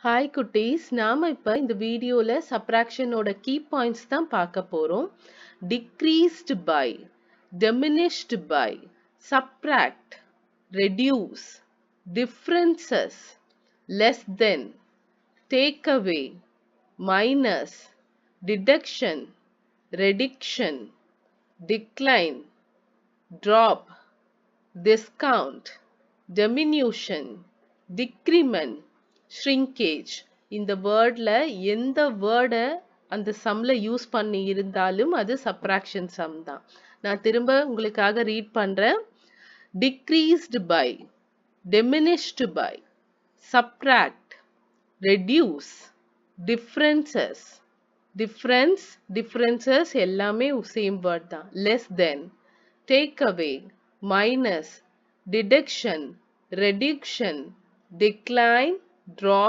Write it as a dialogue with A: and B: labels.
A: Hi குட்டீஸ், நாம இப்ப இந்த வீடியோல சப்ராக்ஷனோட கீ பாயிண்ட்ஸ் தான் பார்க்க போறோம். Decreased by, diminished by, subtract, reduce, differences, less than, take away, minus, deduction, reduction, decline, drop, discount, diminution, decrement, shrinkage. இந்த வேர்ட்ல எந்த வேர்டை அந்த சம்ல யூஸ் பண்ணி இருந்தாலும் அது சப்ராக்ஷன் சம் தான். நான் திரும்ப உங்களுக்காக ரீட் பண்றேன். Decreased by, diminished by, subtract, reduce, differences, differences எல்லாமே சேம் வேர்ட் தான். less than, take away, minus, deduction, reduction, decline, drop,